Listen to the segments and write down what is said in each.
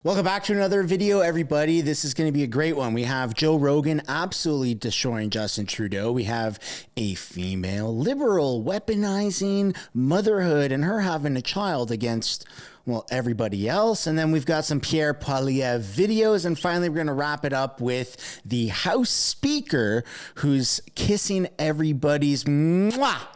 Welcome back to another video, everybody. This is going to be a great one. We have Joe Rogan absolutely destroying Justin Trudeau. We have a female liberal weaponizing motherhood and her having a child against, well, everybody else. And then we've got some Pierre Poilievre videos. And finally, we're going to wrap it up with the House Speaker who's kissing everybody's mwah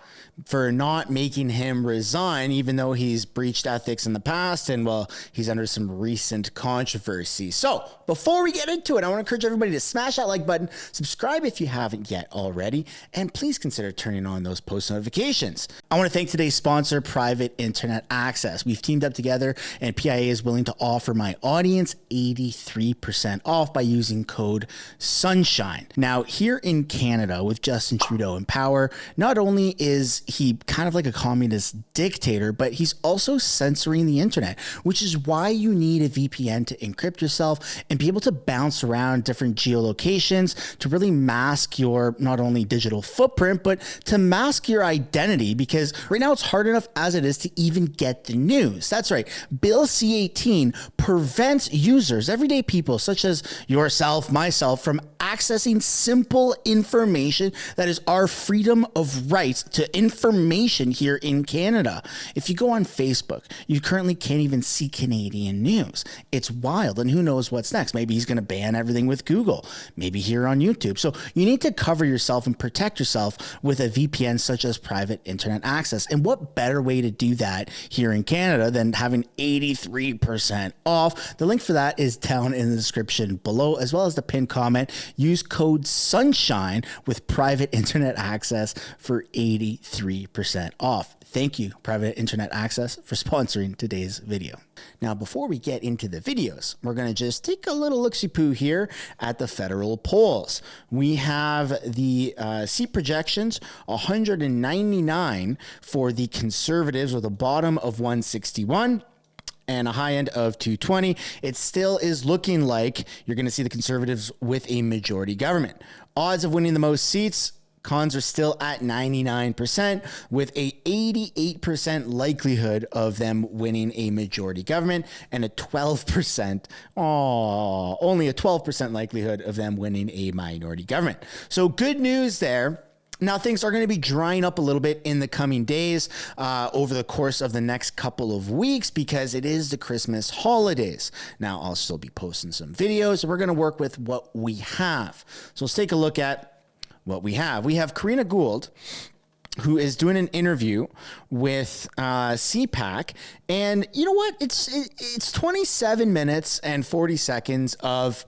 for not making him resign, even though he's breached ethics in the past and, well, he's under some recent controversy. So before we get into it, I want to encourage everybody to smash that like button, subscribe if you haven't yet already, and please consider turning on those post notifications. I want to thank today's sponsor, Private Internet Access. We've teamed up together and PIA is willing to offer my audience 83% off by using code SUNSHINE. Now, here in Canada with Justin Trudeau in power, not only is he kind of like a communist dictator, but he's also censoring the internet, which is why you need a VPN to encrypt yourself and be able to bounce around different geolocations to really mask your not only digital footprint, but to mask your identity, because right now it's hard enough as it is to even get the news. That's right. Bill C-18 prevents users, everyday people such as yourself, myself, from accessing simple information that is our freedom of rights to information here in Canada. If you go on Facebook, you currently can't even see Canadian news. It's wild, and who knows what's next. Maybe he's going to ban everything with Google, maybe here on YouTube. So you need to cover yourself and protect yourself with a VPN such as Private Internet Access. And what better way to do that here in Canada than having 83% off? The link for that is down in the description below, as well as the pinned comment. Use code SUNSHINE with Private Internet Access for 83% off. Thank you, Private Internet Access, for sponsoring today's video. Now, before we get into the videos, we're going to just take a little look-see-poo here at the federal polls. We have the seat projections, 199 for the Conservatives with a bottom of 161. And a high end of 220. It still is looking like you're going to see the Conservatives with a majority government. Odds of winning the most seats, cons are still at 99% with a 88% likelihood of them winning a majority government and a 12%, only a 12% likelihood of them winning a minority government. So good news there. Now, things are going to be drying up a little bit in the coming days over the course of the next couple of weeks because it is the Christmas holidays. Now, I'll still be posting some videos, and we're going to work with what we have. So let's take a look at what we have. We have Karina Gould, who is doing an interview with CPAC. And you know what? It's 27 minutes and 40 seconds of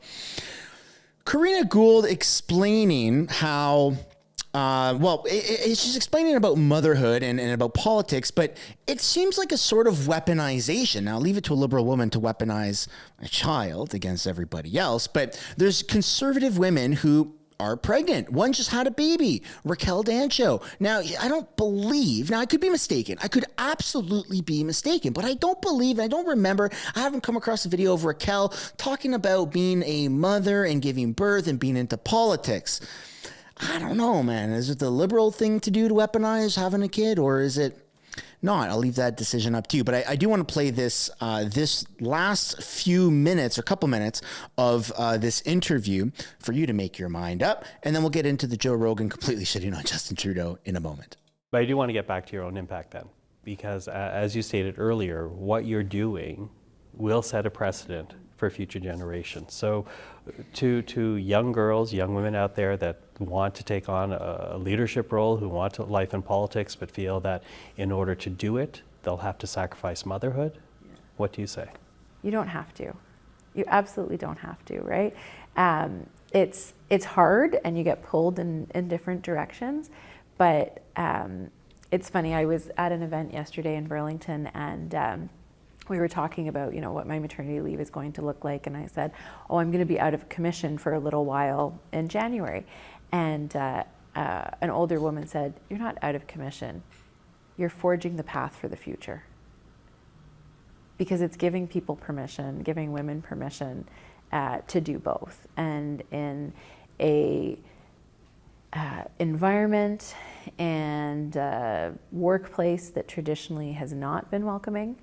Karina Gould explaining how it's just explaining about motherhood and about politics, but it seems like a sort of weaponization. Now, leave it to a liberal woman to weaponize a child against everybody else, but there's conservative women who are pregnant. One just had a baby, Raquel Dancho. Now, I don't believe, now I could be mistaken. I could absolutely be mistaken, but I don't believe, I don't remember, I haven't come across a video of Raquel talking about being a mother and giving birth and being into politics. I don't know, man. Is it the liberal thing to do to weaponize having a kid, or is it not? I'll leave that decision up to you. But I do want to play this this last few minutes or couple minutes of this interview for you to make your mind up, and then we'll get into the Joe Rogan completely shitting on Justin Trudeau in a moment. But I do want to get back to your own impact then, because as you stated earlier, what you're doing will set a precedent for future generations. So to young girls, young women out there that want to take on a leadership role, who want life in politics, but feel that in order to do it, they'll have to sacrifice motherhood, what do you say? You don't have to. You absolutely don't have to, right? It's hard and you get pulled in different directions, but it's funny, I was at an event yesterday in Burlington and we were talking about, you know, what my maternity leave is going to look like. And I said, oh, I'm going to be out of commission for a little while in January. And an older woman said, you're not out of commission. You're forging the path for the future. Because it's giving people permission, giving women permission to do both. And in a environment and workplace that traditionally has not been welcoming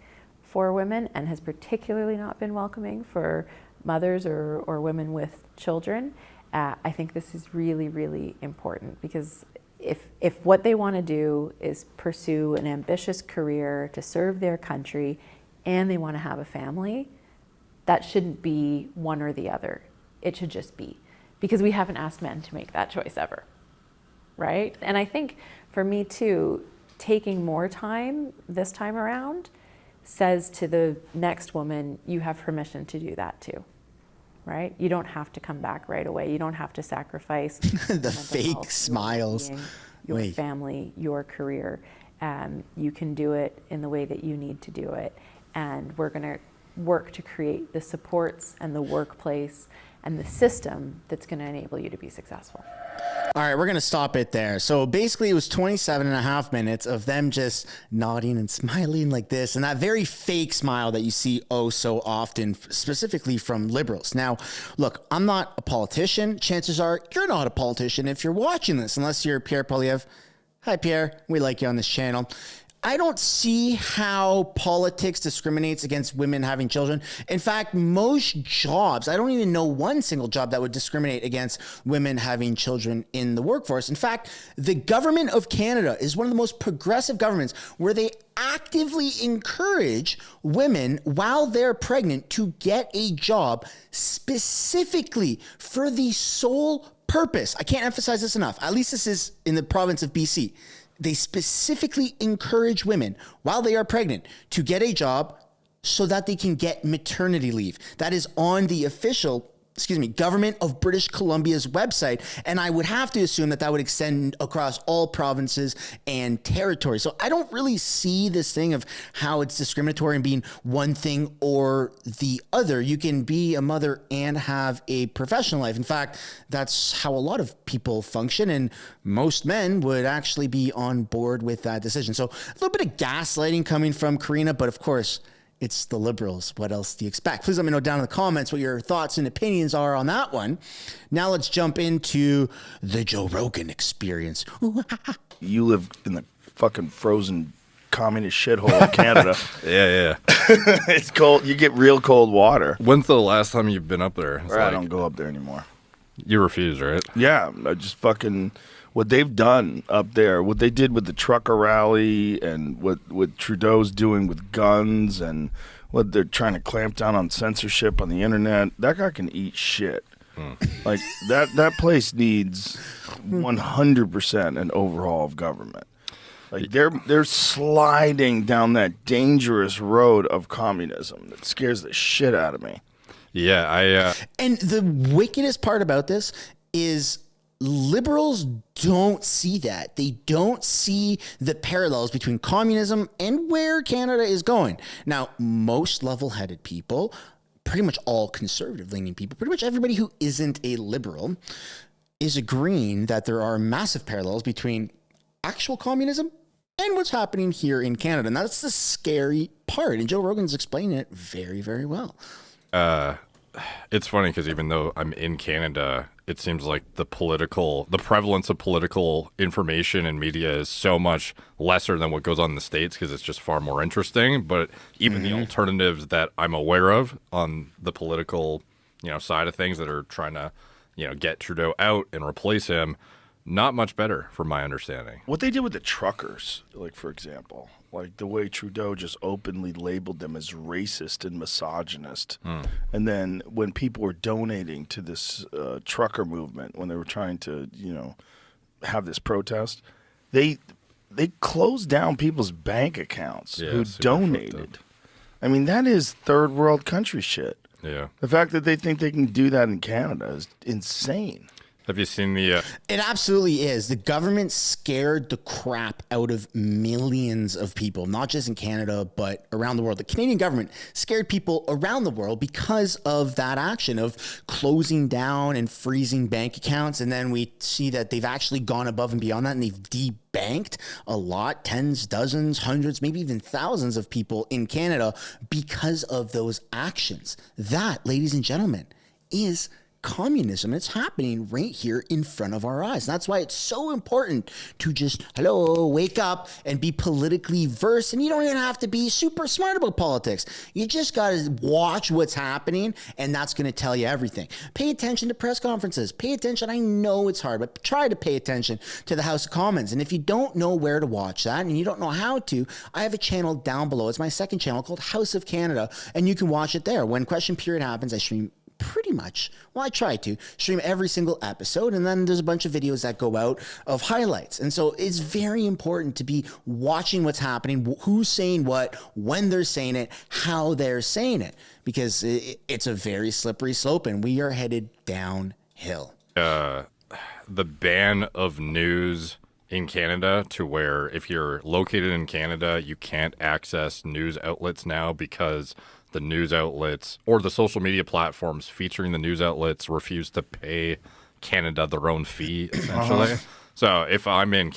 for women and has particularly not been welcoming for mothers or women with children, I think this is really, really important, because if what they want to do is pursue an ambitious career to serve their country and they want to have a family, that shouldn't be one or the other. It should just be, because we haven't asked men to make that choice ever, right? And I think for me too, taking more time this time around says to the next woman, you have permission to do that too, right? You don't have to come back right away. You don't have to sacrifice the fake smiles, your family, your career. You can do it in the way that you need to do it. And we're going to work to create the supports and the workplace and the system that's going to enable you to be successful. All right, we're going to stop it there. So basically it was 27 and a half minutes of them just nodding and smiling like this, and that very fake smile that you see oh so often, specifically from liberals. Now, look, I'm not a politician. Chances are you're not a politician if you're watching this, unless you're Pierre Poilievre. Hi, Pierre. We like you on this channel. I don't see how politics discriminates against women having children. In fact, most jobs, I don't even know one single job that would discriminate against women having children in the workforce. In fact, the government of Canada is one of the most progressive governments where they actively encourage women while they're pregnant to get a job specifically for the sole purpose. I can't emphasize this enough. At least this is in the province of BC. They specifically encourage women while they are pregnant to get a job so that they can get maternity leave. That is on the official, government of British Columbia's website. And I would have to assume that that would extend across all provinces and territories. So I don't really see this thing of how it's discriminatory and being one thing or the other. You can be a mother and have a professional life. In fact, that's how a lot of people function. And most men would actually be on board with that decision. So a little bit of gaslighting coming from Karina, but of course, it's the Liberals. What else do you expect? Please let me know down in the comments what your thoughts and opinions are on that one. Now let's jump into the Joe Rogan experience. You live in the fucking frozen communist shithole of Canada. Yeah. It's cold. You get real cold water. When's the last time you've been up there? I don't go up there anymore. You refuse, right? Yeah, I just fucking... What they've done up there, what they did with the trucker rally, and what Trudeau's doing with guns, and what they're trying to clamp down on censorship on the internet, that guy can eat shit. Like, that place needs 100% an overhaul of government. Like, they're sliding down that dangerous road of communism that scares the shit out of me. Yeah, And the wickedest part about this is liberals don't see that. They don't see the parallels between communism and where Canada is going. Now, most level-headed people, pretty much all conservative-leaning people, pretty much everybody who isn't a liberal is agreeing that there are massive parallels between actual communism and what's happening here in Canada. And that's the scary part. And Joe Rogan's explaining it very, very well. it's funny because even though I'm in Canada, it seems like the prevalence of political information and media is so much lesser than what goes on in the States because it's just far more interesting. But even the alternatives that I'm aware of on the political, side of things that are trying to, get Trudeau out and replace him, not much better from my understanding. What they did with the truckers, like, for example, like the way Trudeau just openly labeled them as racist and misogynist. And then when people were donating to this trucker movement, when they were trying to, have this protest, they closed down people's bank accounts who donated. I mean, that is third world country shit. Yeah. The fact that they think they can do that in Canada is insane. Have you seen the... It absolutely is. The government scared the crap out of millions of people, not just in Canada, but around the world. The Canadian government scared people around the world because of that action of closing down and freezing bank accounts. And then we see that they've actually gone above and beyond that, and they've debanked a lot, tens, dozens, hundreds, maybe even thousands of people in Canada because of those actions. That, ladies and gentlemen, is communism. It's happening right here in front of our eyes. That's why it's so important to just, wake up and be politically versed. And you don't even have to be super smart about politics. You just got to watch what's happening, and that's going to tell you everything. Pay attention to press conferences. Pay attention. I know it's hard, but try to pay attention to the House of Commons. And if you don't know where to watch that and you don't know how to, I have a channel down below. It's my second channel called House of Canada, and you can watch it there. When question period happens, I stream pretty much, I try to stream every single episode, and then there's a bunch of videos that go out of highlights. And so it's very important to be watching what's happening, who's saying what, when they're saying it, how they're saying it, because it's a very slippery slope, and we are headed downhill. The ban of news in Canada, to where if you're located in Canada, you can't access news outlets now because the news outlets or the social media platforms featuring the news outlets refuse to pay Canada their own fee, essentially. So if I'm in...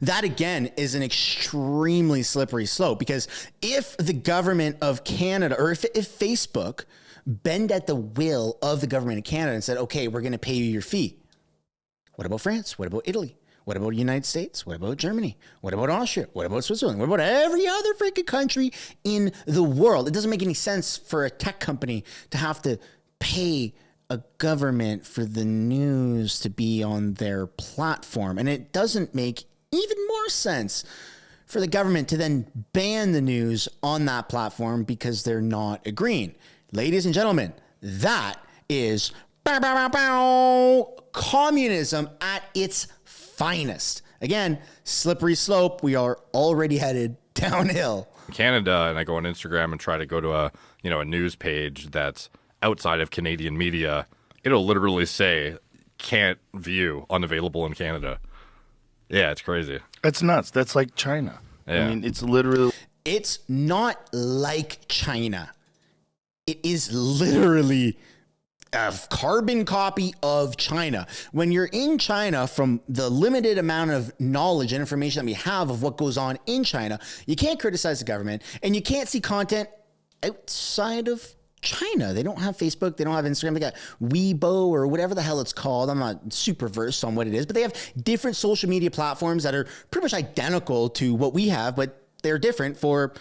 That, again, is an extremely slippery slope, because if the government of Canada, or if Facebook bend at the will of the government of Canada and said, okay, we're going to pay you your fee, what about France? What about Italy? What about the United States? What about Germany? What about Austria? What about Switzerland? What about every other freaking country in the world? It doesn't make any sense for a tech company to have to pay a government for the news to be on their platform. And it doesn't make even more sense for the government to then ban the news on that platform because they're not agreeing. Ladies and gentlemen, that is communism at its finest. Again, slippery slope. We are already headed downhill. Canada, and I go on Instagram and try to go to a news page that's outside of Canadian media, it'll literally say can't view, unavailable in Canada. Yeah, it's crazy. That's nuts. That's like China. Yeah. I mean, it's literally... It's not like China. It is literally a carbon copy of China. When you're in China, from the limited amount of knowledge and information that we have of what goes on in China, you can't criticize the government, and you can't see content outside of China. They don't have Facebook. They don't have Instagram. They got Weibo or whatever the hell it's called. I'm not super versed on what it is, but they have different social media platforms that are pretty much identical to what we have, but they're different for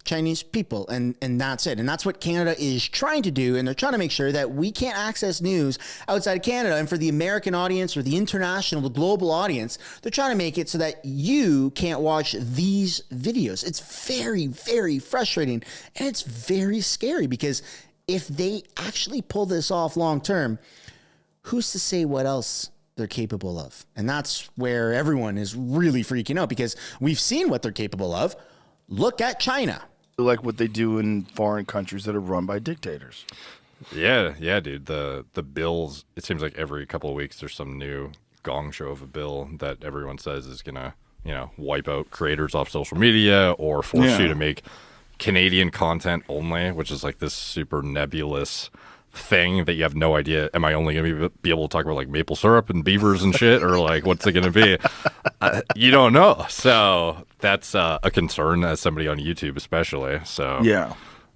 Chinese people, and that's it. And that's what Canada is trying to do, and they're trying to make sure that we can't access news outside of Canada. And for the American audience or the international, the global audience, they're trying to make it so that you can't watch these videos. It's very, very frustrating, and it's very scary, because if they actually pull this off long term, who's to say what else they're capable of? And that's where everyone is really freaking out, because we've seen what they're capable of. Look at China. like what they do in foreign countries that are run by dictators. Yeah, dude. The bills, it seems like every couple of weeks there's some new gong show of a bill that everyone says is gonna, wipe out creators off social media or force you to make Canadian content only, which is like this super nebulous thing that you have no idea. Am I only going to be able to talk about like maple syrup and beavers and shit, or like what's it going to be? You don't know. So that's a concern as somebody on YouTube, especially. So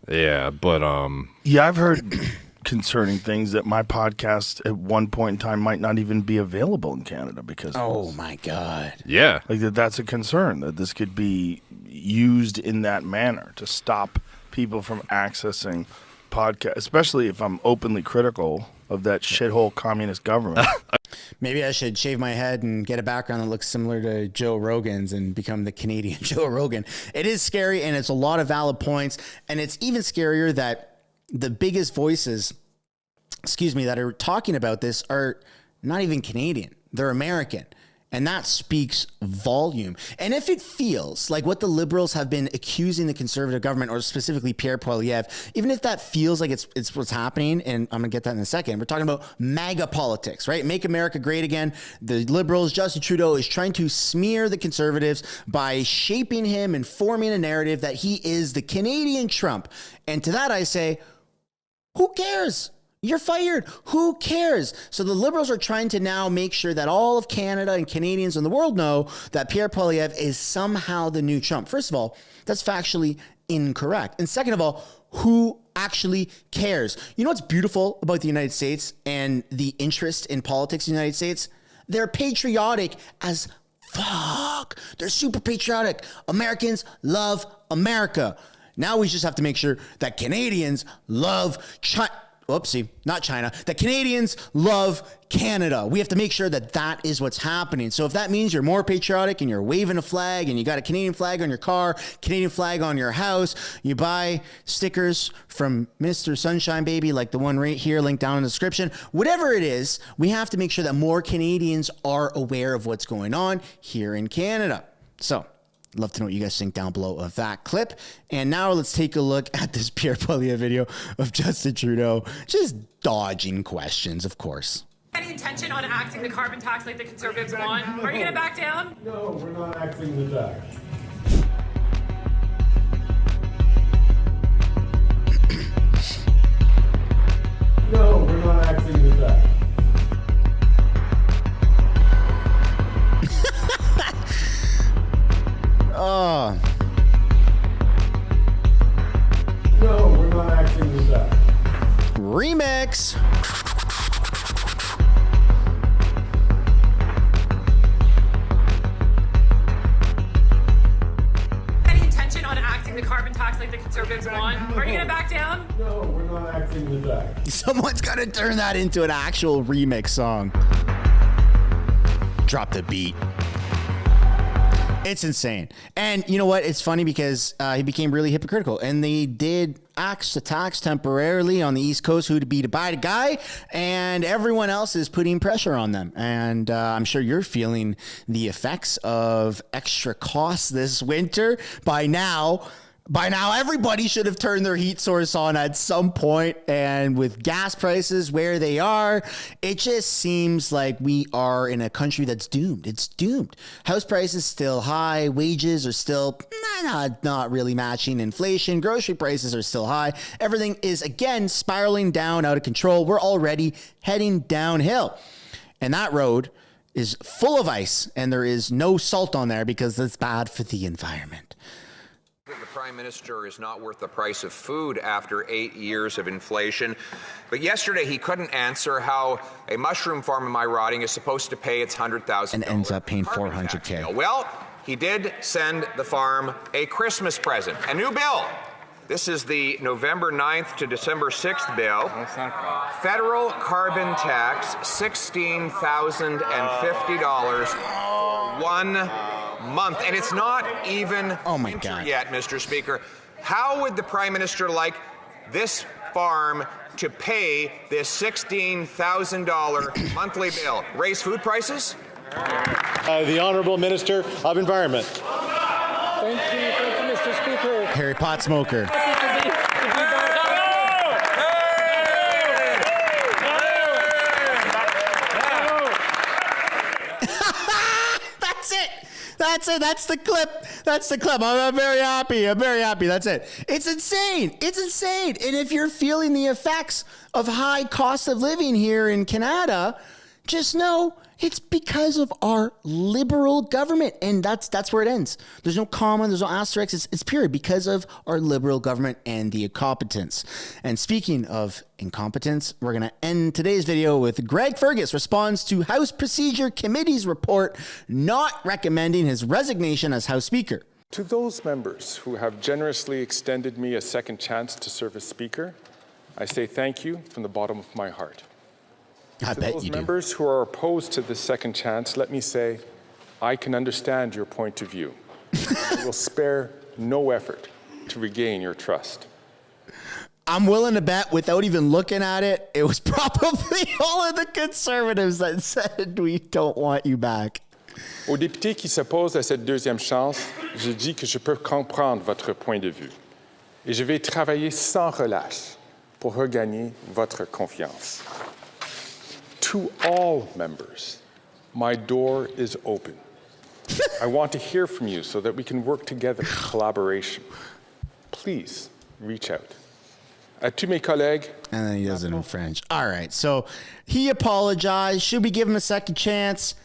but I've heard concerning things that my podcast at one point in time might not even be available in Canada because my God. Yeah. Like that's a concern, that this could be used in that manner to stop people from accessing podcasts, especially if I'm openly critical of that shithole communist government. Maybe I should shave my head and get a background that looks similar to Joe Rogan's and become the Canadian Joe Rogan. It is scary, and it's a lot of valid points, and it's even scarier that the biggest voices, that are talking about this are not even Canadian. They're American. And that speaks volume. And if it feels like what the Liberals have been accusing the Conservative government, or specifically Pierre Poilievre, even if that feels like it's what's happening, and I'm going to get that in a second, we're talking about MAGA politics, right? Make America great again. The Liberals, Justin Trudeau, is trying to smear the Conservatives by shaping him and forming a narrative that he is the Canadian Trump. And to that I say, who cares? You're fired. Who cares? So the Liberals are trying to now make sure that all of Canada and Canadians in the world know that Pierre Poilievre is somehow the new Trump. First of all, that's factually incorrect. And second of all, who actually cares? You know what's beautiful about the United States and the interest in politics in the United States? They're patriotic as fuck. They're super patriotic. Americans love America. Now we just have to make sure that Canadians love China. Oopsie, not China. That Canadians love Canada. We have to make sure that that is what's happening. So if that means you're more patriotic and you're waving a flag and you got a Canadian flag on your car, Canadian flag on your house, you buy stickers from Mr. Sunshine Baby, like the one right here, linked down in the description, whatever it is, we have to make sure that more Canadians are aware of what's going on here in Canada. So love to know what you guys think down below of that clip. And now let's take a look at this Pierre Poilievre video of Justin Trudeau just dodging questions, of course. Any intention on axing the carbon tax like the Conservatives want? Are you going to back down? No, we're not axing the tax. No, we're not axing the tax. Oh. No, we're not axing the tax. Remix. Any intention on axing the carbon tax like the Conservatives want? Are you going to back down? No, we're not axing the tax. Someone's got to turn that into an actual remix song. Drop the beat. It's insane. And you know what? It's funny because he became really hypocritical. And they did axe the tax temporarily on the East Coast who to be to buy the guy. And everyone else is putting pressure on them. And I'm sure you're feeling the effects of extra costs this winter. By now, everybody should have turned their heat source on at some point. And with gas prices where they are, it just seems like we are in a country that's doomed. It's doomed. House prices still high. Wages are still not really matching inflation. Grocery prices are still high. Everything is, again, spiraling down out of control. We're already heading downhill. And that road is full of ice. And there is no salt on there because that's bad for the environment. The Prime Minister is not worth the price of food after 8 years of inflation. But yesterday he couldn't answer how a mushroom farm in my riding is supposed to pay its $100,000 and ends up paying carbon tax $400K. bill. Well, he did send the farm a Christmas present, a new bill. This is the November 9th to December 6th bill. Federal carbon tax, $16,050 for 1 month. And it's not even winter yet, Mr. Speaker. How would the Prime Minister like this farm to pay this $16,000 monthly bill? Raise food prices? The Honourable Minister of Environment. Thank you, Mr. Speaker. Harry Pot Smoker. That's it. That's the clip. That's the clip. I'm very happy. I'm very happy. That's it. It's insane. It's insane. And if you're feeling the effects of high cost of living here in Canada, just know it's because of our liberal government. And that's where it ends. There's no comma, there's no asterisk. It's period because of our liberal government and the incompetence. And speaking of incompetence, we're going to end today's video with Greg Fergus responds to House Procedure Committee's report not recommending his resignation as House Speaker. To those members who have generously extended me a second chance to serve as Speaker, I say thank you from the bottom of my heart. I bet those you do. members who are opposed to this second chance, let me say, I can understand your point of view. I will spare no effort to regain your trust. I'm willing to bet, without even looking at it, it was probably all of the Conservatives that said we don't want you back. Aux députés qui s'opposent à cette deuxième chance, je dis que je peux comprendre votre point de vue. Et je vais travailler sans relâche pour regagner votre confiance. To all members, my door is open. I want to hear from you so that we can work together in collaboration. Please reach out. À tous mes collègues. And then he does it in French. All right, so he apologized. Should we give him a second chance?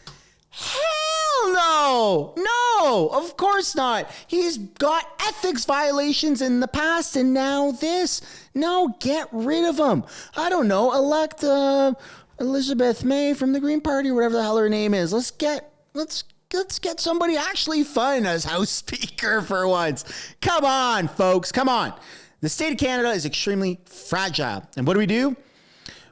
Hell no! No! No, of course not. He's got ethics violations in the past and now this. No, get rid of him. I don't know, elect Elizabeth May from the Green Party, or whatever the hell her name is. Let's get somebody actually fun as House Speaker for once. Come on, folks, come on. The state of Canada is extremely fragile. And what do?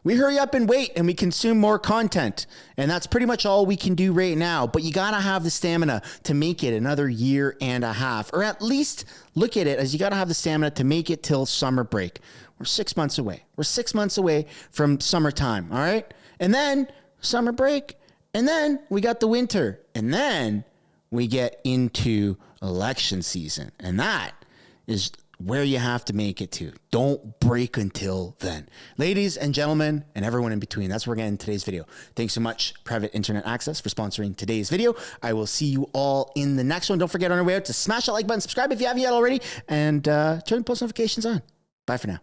We hurry up and wait and we consume more content. And that's pretty much all we can do right now. But you got to have the stamina to make it another year and a half. Or at least look at it as you got to have the stamina to make it till summer break. We're 6 months away. We're 6 months away from summertime, all right? And then summer break. And then we got the winter. And then we get into election season. And that is where you have to make it to. Don't break until then. Ladies and gentlemen, and everyone in between, that's where we're getting today's video. Thanks so much, Private Internet Access, for sponsoring today's video. I will see you all in the next one. Don't forget on our way out to smash that like button, subscribe if you haven't yet already, and turn post notifications on. Bye for now.